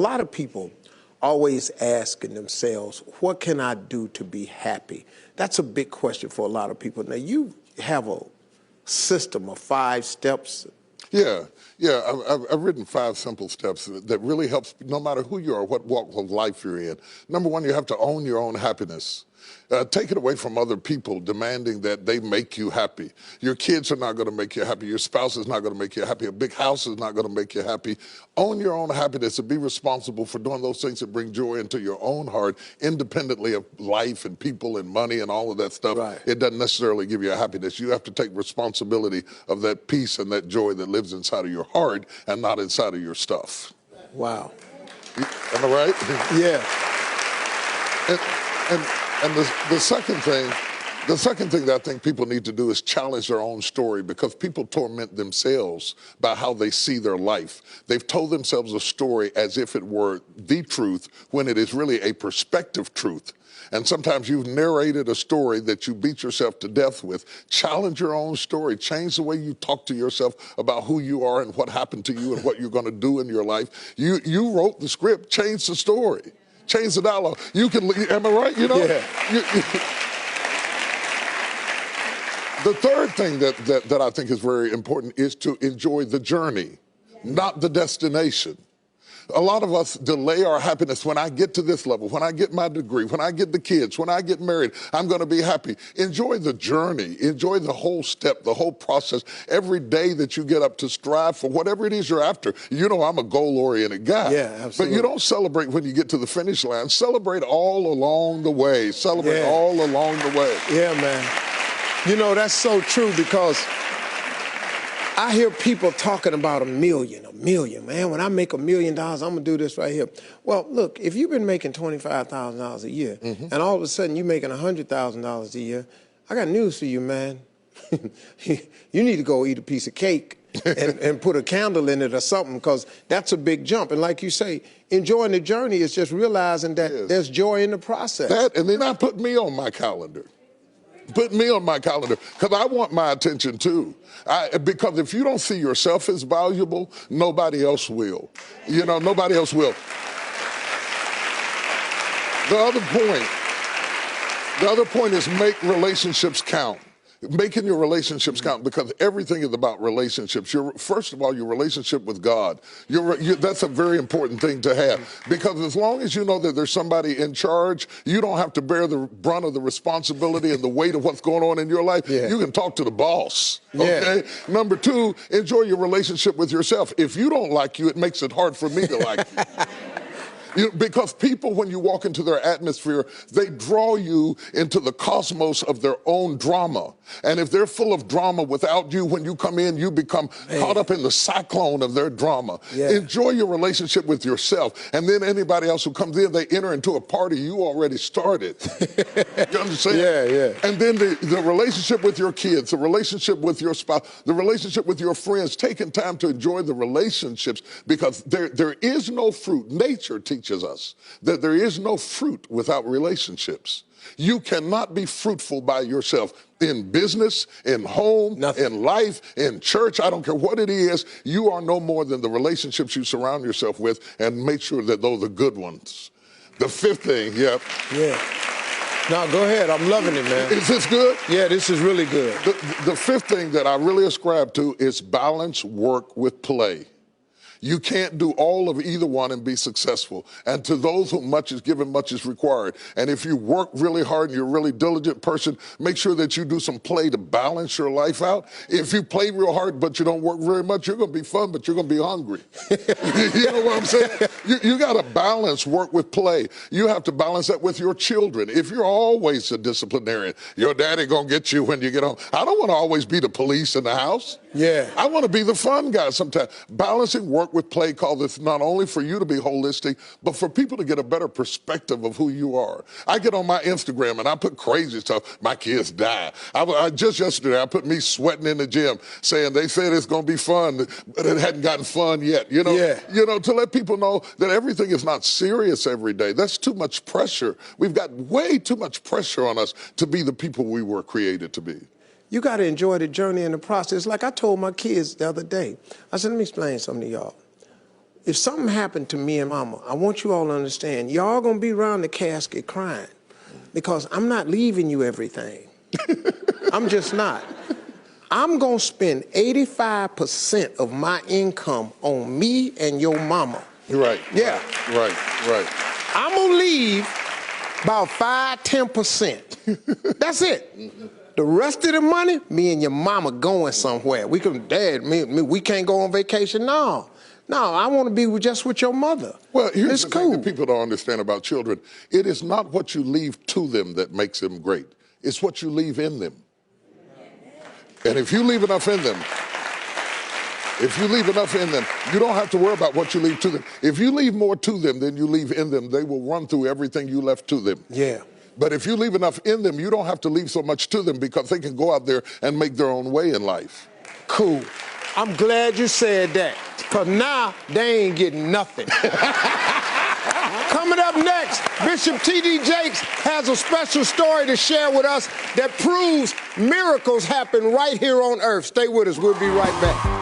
A lot of people always asking themselves, what can I do to be happy? That's a big question for a lot of people. Now, you have a system of 5 steps. Yeah. I've written 5 simple steps that really helps no matter who you are, what walk of life you're in. Number 1, you have to own your own happiness. Take it away from other people demanding that they make you happy. Your kids are not going to make you happy. Your spouse is not going to make you happy. A big house is not going to make you happy. Own your own happiness and be responsible for doing those things that bring joy into your own heart, independently of life and people and money and all of that stuff. Right. It doesn't necessarily give you a happiness. You have to take responsibility of that peace and that joy that lives inside of your heart and not inside of your stuff. Wow. Am I right? Yeah. And the second thing that I think people need to do is challenge their own story, because people torment themselves by how they see their life. They've told themselves a story as if it were the truth when it is really a perspective truth. And sometimes you've narrated a story that you beat yourself to death with. Challenge your own story. Change the way you talk to yourself about who you are and what happened to you and what you're going to do in your life. You wrote the script. Change the story. Change the dialogue. You can, am I right? You know? Yeah. The third thing that I think is very important is to enjoy the journey, not the destination. A lot of us delay our happiness. When I get to this level, when I get my degree, when I get the kids, when I get married, I'm going to be happy. Enjoy the journey. Enjoy the whole step, the whole process. Every day that you get up to strive for whatever it is you're after. You know, I'm a goal-oriented guy. Yeah, absolutely. But you don't celebrate when you get to the finish line. Celebrate all along the way. Celebrate all along the way. Yeah, man. You know, that's so true, because I hear people talking about a million, man. When I make $1 million, I'm going to do this right here. Well, look, if you've been making $25,000 a year, and all of a sudden you're making $100,000 a year, I got news for you, man. You need to go eat a piece of cake and put a candle in it or something, because that's a big jump. And like you say, enjoying the journey is just realizing that there's joy in the process. That, and then I put me on my calendar. Put me on my calendar, because I want my attention too. Because if you don't see yourself as valuable, nobody else will. You know, nobody else will. The other point is make relationships count. Making your relationships count, because everything is about relationships. First of all, your relationship with God. That's a very important thing to have, because as long as you know that there's somebody in charge, you don't have to bear the brunt of the responsibility and the weight of what's going on in your life. You can talk to the boss. Okay. Number 2, enjoy your relationship with yourself. If you don't like you, it makes it hard for me to like you. Because people, when you walk into their atmosphere, they draw you into the cosmos of their own drama. And if they're full of drama without you, when you come in, you become caught up in the cyclone of their drama. Enjoy your relationship with yourself. And then anybody else who comes in, they enter into a party you already started. You understand? And then the relationship with your kids, the relationship with your spouse, the relationship with your friends, taking time to enjoy the relationships, because there is no fruit. Nature teaches us that there is no fruit without relationships. You cannot be fruitful by yourself in business, in home, in life, in church. I don't care what it is. You are no more than the relationships you surround yourself with, and make sure that those are good ones. The 5th thing, No, go ahead. I'm loving it, man. Is this good? Yeah, this is really good. The 5th thing that I really ascribe to is balance work with play. You can't do all of either one and be successful. And to those whom much is given, much is required. And if you work really hard and you're a really diligent person, make sure that you do some play to balance your life out. If you play real hard but you don't work very much, you're going to be fun, but you're going to be hungry. You know what I'm saying? You got to balance work with play. You have to balance that with your children. If you're always a disciplinarian, your daddy going to get you when you get home. I don't want to always be the police in the house. I want to be the fun guy sometimes. Balancing work with play, call this not only for you to be holistic, but for people to get a better perspective of who you are. I get on my Instagram and I put crazy stuff. My kids die. Just yesterday, I put me sweating in the gym, saying they said it's going to be fun, but it hadn't gotten fun yet. You know, to let people know that everything is not serious every day. That's too much pressure. We've got way too much pressure on us to be the people we were created to be. You got to enjoy the journey and the process. Like I told my kids the other day, I said, let me explain something to y'all. if something happened to me and mama, I want you all to understand, y'all gonna be around the casket crying because I'm not leaving you everything. I'm just not. I'm gonna spend 85% of my income on me and your mama. Right. Yeah. Right. I'm gonna leave about 5–10%. That's it. The rest of the money, me and your mama going somewhere. We can, Dad, we can't go on vacation. No, I want to be just with your mother. Well, here's it's the cool. thing that people don't understand about children. It is not what you leave to them that makes them great. It's what you leave in them. And if you leave enough in them, you don't have to worry about what you leave to them. If you leave more to them than you leave in them, they will run through everything you left to them. Yeah. But if you leave enough in them, you don't have to leave so much to them because they can go out there and make their own way in life. Cool. I'm glad you said that, because now they ain't getting nothing. Coming up next, Bishop T.D. Jakes has a special story to share with us that proves miracles happen right here on earth. Stay with us. We'll be right back.